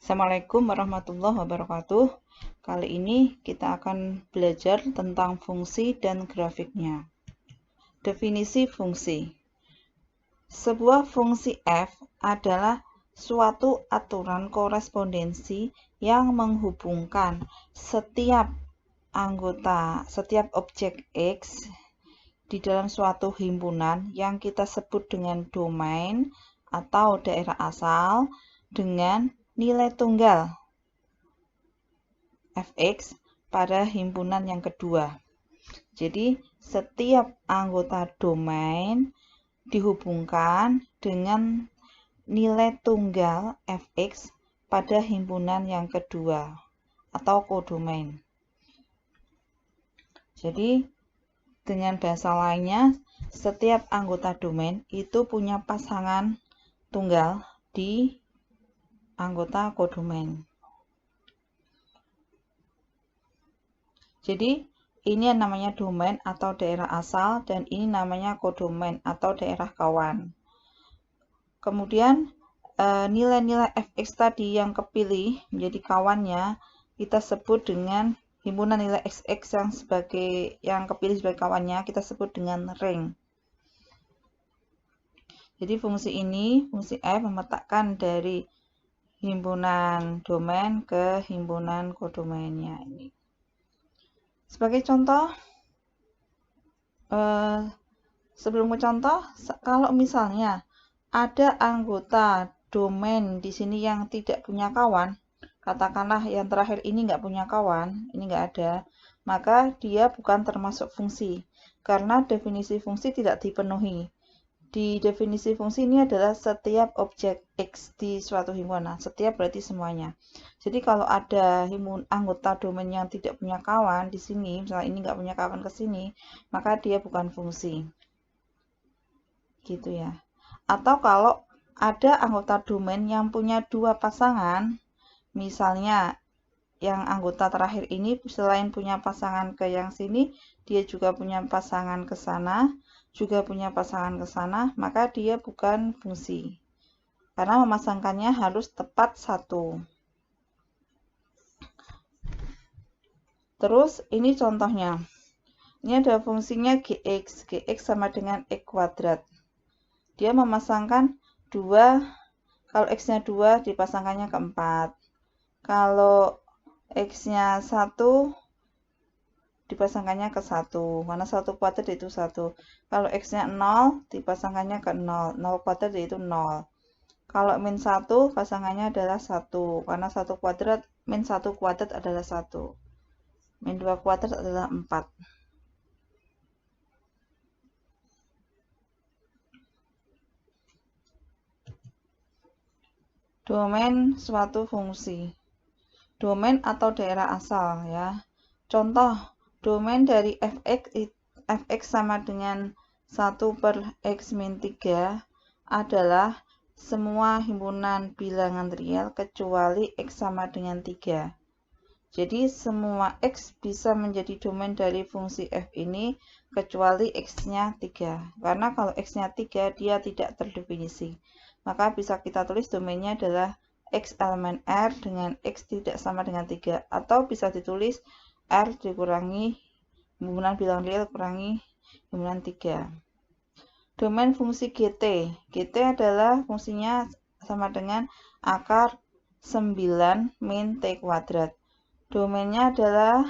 Assalamualaikum warahmatullahi wabarakatuh. Kali ini kita akan belajar tentang fungsi dan grafiknya. Definisi fungsi. Sebuah fungsi f adalah suatu aturan korespondensi yang menghubungkan setiap objek X di dalam suatu himpunan yang kita sebut dengan domain atau daerah asal dengan nilai tunggal fx pada himpunan yang kedua. Jadi, setiap anggota domain dihubungkan dengan nilai tunggal fx pada himpunan yang kedua atau kodomain. Jadi, dengan bahasa lainnya, setiap anggota domain itu punya pasangan tunggal di anggota kodomain. Jadi, ini yang namanya domain atau daerah asal, dan ini namanya kodomain atau daerah kawan. Kemudian, nilai-nilai fx tadi yang kepilih menjadi kawannya, kita sebut dengan himpunan nilai xx yang kepilih sebagai kawannya, kita sebut dengan ring. Jadi, fungsi f memetakan dari himpunan domain ke himpunan kodomainnya ini. Sebagai contoh, sebelum ke contoh, kalau misalnya ada anggota domain di sini yang tidak punya kawan, katakanlah yang terakhir ini nggak punya kawan, ini nggak ada, maka dia bukan termasuk fungsi, karena definisi fungsi tidak dipenuhi. Di definisi fungsi ini adalah setiap objek X di suatu himpunan. Setiap berarti semuanya. Jadi kalau ada anggota domain yang tidak punya kawan di sini, misalnya ini nggak punya kawan ke sini, maka dia bukan fungsi. Gitu ya. Atau kalau ada anggota domain yang punya dua pasangan, misalnya yang anggota terakhir ini selain punya pasangan ke yang sini, dia juga punya pasangan ke sana, maka dia bukan fungsi. Karena memasangkannya harus tepat satu. Terus ini contohnya. Ini ada fungsinya gx. Gx sama dengan x kuadrat. Dia memasangkan 2, kalau x-nya 2 dipasangkannya ke 4. Kalau x-nya 1 dipasangkannya ke 1, karena 1 kuadrat yaitu 1. Kalau x-nya 0 dipasangkannya ke 0, 0 kuadrat yaitu 0. Kalau min 1 pasangannya adalah 1, karena 1 kuadrat min 1 kuadrat adalah 1. Min 2 kuadrat adalah 4. Domain suatu fungsi. Domain atau daerah asal ya. Contoh, domain dari fx sama dengan 1/x-3 adalah semua himpunan bilangan real kecuali x sama dengan 3. Jadi semua x bisa menjadi domain dari fungsi f ini kecuali x-nya 3. Karena kalau x-nya 3 dia tidak terdefinisi. Maka bisa kita tulis domainnya adalah x elemen R dengan x tidak sama dengan 3. Atau bisa ditulis R dikurangi himpunan bilangan real kurangi himpunan 3. Domain fungsi GT. GT adalah fungsinya sama dengan akar 9 min T kuadrat. Domainnya adalah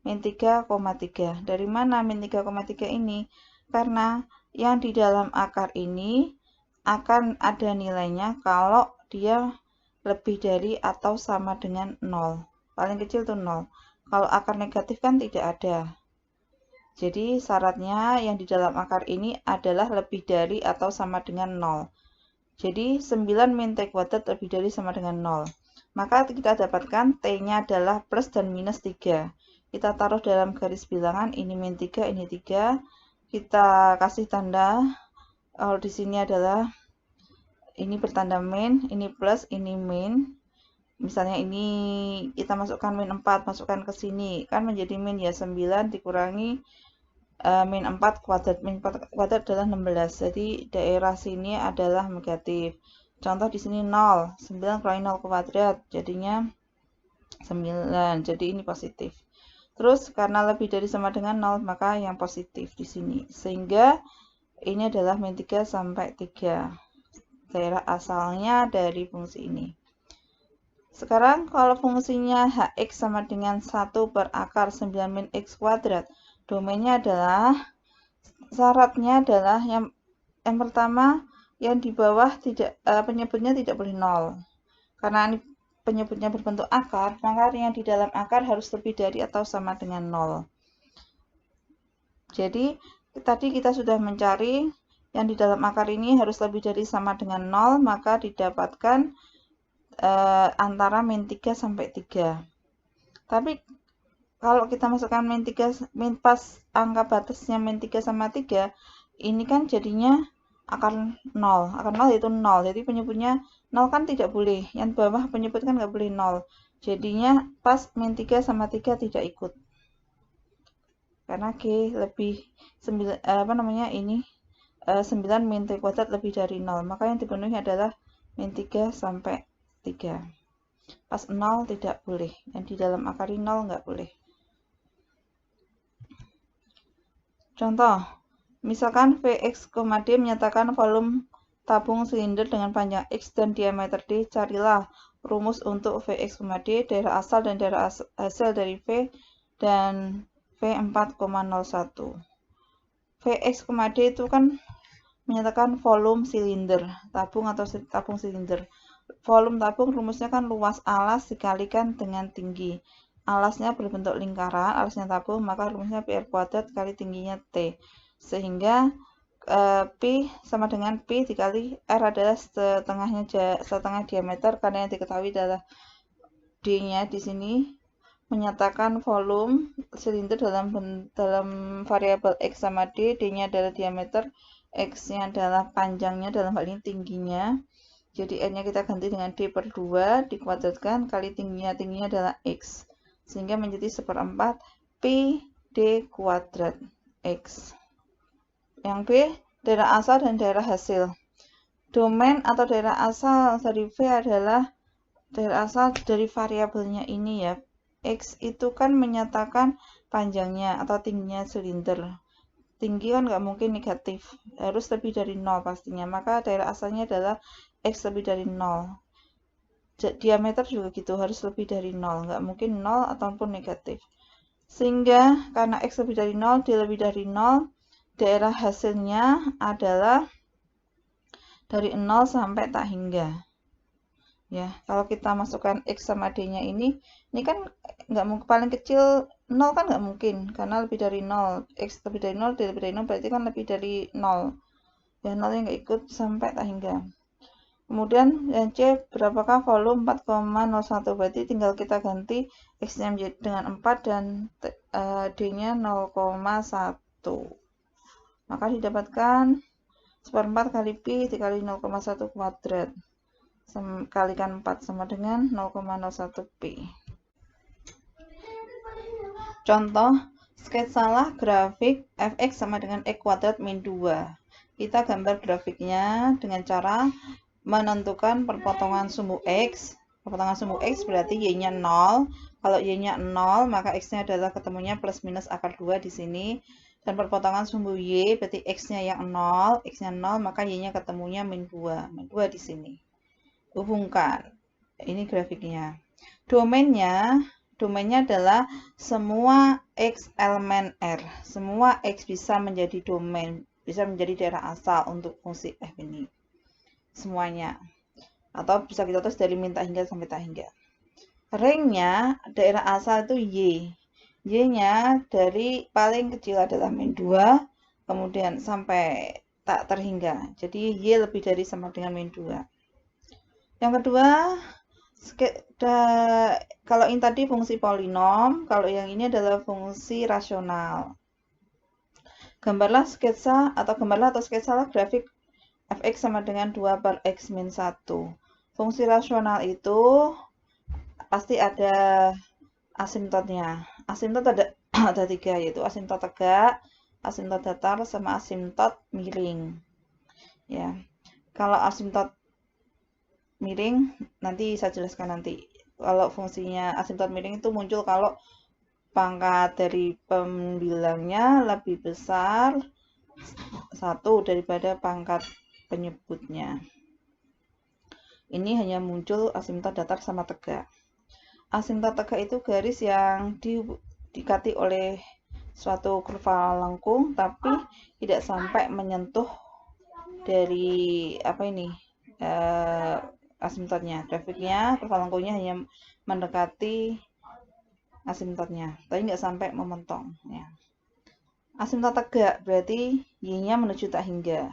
min 3,3. Dari mana min 3,3 ini? Karena yang di dalam akar ini akan ada nilainya kalau dia lebih dari atau sama dengan 0. Paling kecil itu 0. Kalau akar negatif kan tidak ada. Jadi syaratnya yang di dalam akar ini adalah lebih dari atau sama dengan 0. Jadi 9 min T kuadrat lebih dari sama dengan 0. Maka kita dapatkan T-nya adalah plus dan minus 3. Kita taruh dalam garis bilangan, ini min 3, ini 3. Kita kasih tanda, kalau di sini adalah, ini bertanda min, ini plus, ini min. Misalnya ini kita masukkan min 4, masukkan ke sini. Kan menjadi min ya 9 dikurangi min 4 kuadrat. Min 4 kuadrat adalah 16. Jadi daerah sini adalah negatif. Contoh di sini 0, 9 kali 0 kuadrat, jadinya 9, jadi ini positif. Terus karena lebih dari sama dengan 0, maka yang positif di sini. Sehingga ini adalah min 3 sampai 3. Daerah asalnya dari fungsi ini. Sekarang kalau fungsinya hx sama dengan 1 per akar 9 min x kuadrat, domainnya adalah, syaratnya adalah yang pertama, yang di bawah tidak penyebutnya tidak boleh 0. Karena ini penyebutnya berbentuk akar, maka yang di dalam akar harus lebih dari atau sama dengan 0. Jadi, tadi kita sudah mencari yang di dalam akar ini harus lebih dari sama dengan 0, maka didapatkan antara min 3 sampai 3. Tapi, kalau kita masukkan min 3, pas angka batasnya min 3 sama 3, ini kan jadinya akar 0. Akar 0 yaitu 0. Jadi penyebutnya 0 kan tidak boleh. Yang bawah penyebut kan nggak boleh 0. Jadinya pas min 3 sama 3 tidak ikut. Karena G lebih 9, ini 9 min T kuadrat lebih dari 0. Maka yang dipenuhi adalah min 3 sampai 3. Pas 0 tidak boleh. Yang di dalam akar 0 nggak boleh. Contoh, misalkan Vx, D menyatakan volume tabung silinder dengan panjang X dan diameter D. Carilah rumus untuk Vx, D, daerah asal dan daerah hasil dari V dan V4,01. Vx, D itu kan menyatakan volume silinder, tabung atau tabung silinder. Volume tabung rumusnya kan luas alas dikalikan dengan tinggi. Alasnya berbentuk lingkaran, alasnya tabung, maka rumusnya PR kuadrat kali tingginya T. Sehingga Pi sama dengan Pi dikali R adalah setengah diameter, karena yang diketahui adalah D-nya di sini menyatakan volume silinder dalam variabel X sama D. D-nya adalah diameter, X-nya adalah panjangnya, dalam hal ini tingginya. Jadi N-nya kita ganti dengan D per 2 dikuadratkan kali tingginya adalah X. Sehingga menjadi 1/4 Pi D kuadrat X. Yang B, daerah asal dan daerah hasil. Domain atau daerah asal dari V adalah daerah asal dari variabelnya ini ya. X itu kan menyatakan panjangnya atau tingginya silinder. Tinggi kan nggak mungkin negatif, harus lebih dari 0 pastinya. Maka daerah asalnya adalah X lebih dari 0. Diameter juga gitu, harus lebih dari 0. Nggak mungkin 0 ataupun negatif. Sehingga karena X lebih dari 0, D lebih dari 0, daerah hasilnya adalah dari 0 sampai tak hingga. Ya, kalau kita masukkan X sama D-nya ini kan nggak mungkin, paling kecil 0 kan nggak mungkin, karena lebih dari 0. X lebih dari 0, D lebih dari 0, berarti kan lebih dari 0. Ya, 0 yang nggak ikut sampai tak hingga. Kemudian yang C, berapakah volume 4,01, berarti tinggal kita ganti X-nya menjadi dengan 4 dan D-nya 0,1. Maka didapatkan 1/4 kali Pi dikali 0,1 kuadrat. Kalikan 4 sama dengan 0,01 Pi. Contoh, sketsalah grafik Fx sama dengan X kuadrat min 2. Kita gambar grafiknya dengan cara menentukan perpotongan sumbu X. Perpotongan sumbu X berarti Y-nya 0. Kalau Y-nya 0, maka X-nya adalah ketemunya plus minus akar 2 di sini. Dan perpotongan sumbu Y berarti X-nya yang 0, X-nya 0, maka Y-nya ketemunya min 2. Min 2 di sini. Hubungkan. Ini grafiknya. Domainnya adalah semua X elemen R. Semua X bisa menjadi domain, bisa menjadi daerah asal untuk fungsi F ini. Semuanya. Atau bisa kita tulis dari min tak hingga sampai tak hingga. Ringnya daerah asal itu Y. Y-nya dari paling kecil adalah min 2, kemudian sampai tak terhingga. Jadi Y lebih dari sama dengan min 2. Yang kedua, kalau ini tadi fungsi polinom, kalau yang ini adalah fungsi rasional. Gambarlah atau sketsalah grafik Fx sama dengan 2 per X min 1. Fungsi rasional itu pasti ada asimptotnya. Asimptot ada 3, yaitu asimptot tegak, asimptot datar, sama asimptot miring. Ya. Kalau asimptot miring nanti saya jelaskan nanti. Kalau fungsinya asimtot miring itu muncul kalau pangkat dari pembilangnya lebih besar satu daripada pangkat penyebutnya. Ini hanya muncul asimtot datar sama tegak. Asimtot tegak itu garis yang dikati oleh suatu kurva lengkung tapi tidak sampai menyentuh dari asimtotnya. Grafiknya kurva lengkungnya hanya mendekati asimtotnya, tapi nggak sampai mementong. Ya. Asimtot tegak berarti y-nya menuju tak hingga.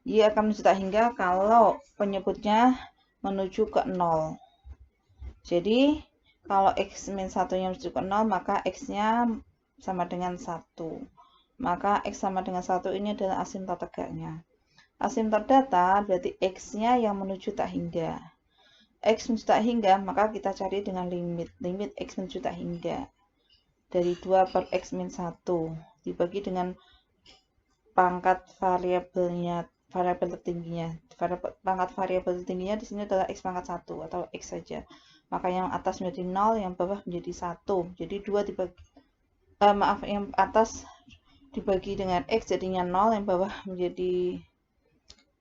Y akan menuju tak hingga kalau penyebutnya menuju ke 0. Jadi, kalau x-1-nya menuju ke 0, maka x-nya sama dengan 1. Maka x sama dengan 1 ini adalah asimtot tegaknya. Asimtot datar berarti x-nya yang menuju tak hingga. X menuju tak hingga, maka kita cari dengan limit. Limit x menuju tak hingga. Dari 2 per x min 1 dibagi dengan pangkat variabel tertingginya. Pangkat variabel tertingginya di sini adalah x pangkat 1 atau x saja. Maka yang atas menjadi 0, yang bawah menjadi 1. Jadi 2 dibagi yang atas dibagi dengan x jadinya 0, yang bawah menjadi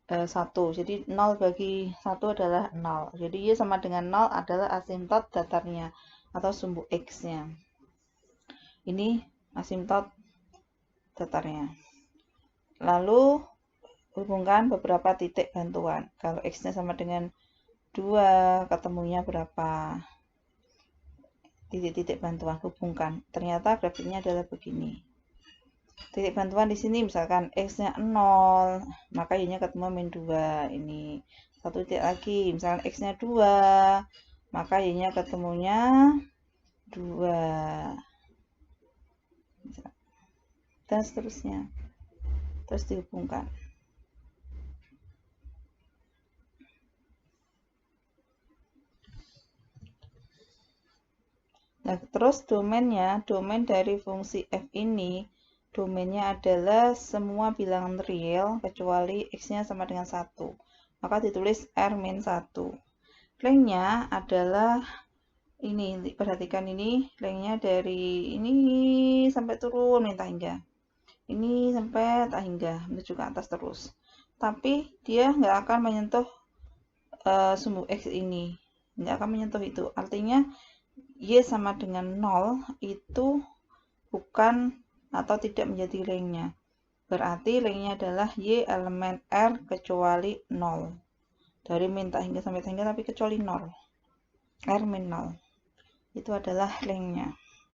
1. Jadi 0 bagi 1 adalah 0. Jadi y sama dengan 0 adalah asimtot datarnya atau sumbu x-nya. Ini asimtot datarnya. Lalu hubungkan beberapa titik bantuan. Kalau x-nya sama dengan 2, ketemunya berapa? Titik-titik bantuan hubungkan. Ternyata grafiknya adalah begini. Titik bantuan di sini misalkan x-nya 0, maka y-nya ketemu min 2. Ini satu titik lagi, misalkan x-nya 2, maka y-nya ketemunya 2. Dan seterusnya. Terus dihubungkan. Nah, terus domain dari fungsi f ini, domainnya adalah semua bilangan real kecuali x-nya sama dengan 1. Maka ditulis r-1. Lengthnya adalah ini, perhatikan ini, lengthnya dari ini sampai turun min tak hingga. Ini sampai tak hingga, menuju ke atas terus. Tapi dia nggak akan menyentuh sumbu x ini. Nggak akan menyentuh itu. Artinya, y sama dengan 0 itu bukan atau tidak menjadi lengthnya. Berarti lengthnya adalah y elemen r kecuali 0. Dari min tak hingga sampai tak hingga tapi kecuali 0. R min 0. Itu adalah lengthnya.